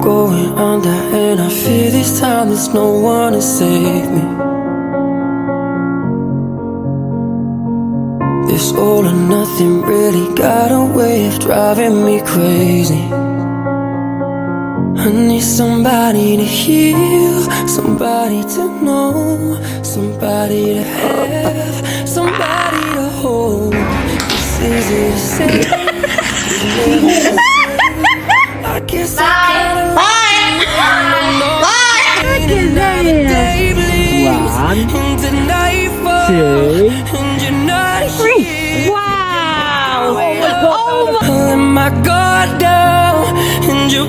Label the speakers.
Speaker 1: going under, and I fear this time there's no one to save me. This all or nothing really got a way of driving me crazy. I need somebody to heal, somebody to know, somebody to have, somebody to hold. It's easy to say, I guess I gotta
Speaker 2: Wow!
Speaker 1: I let my guard down, and you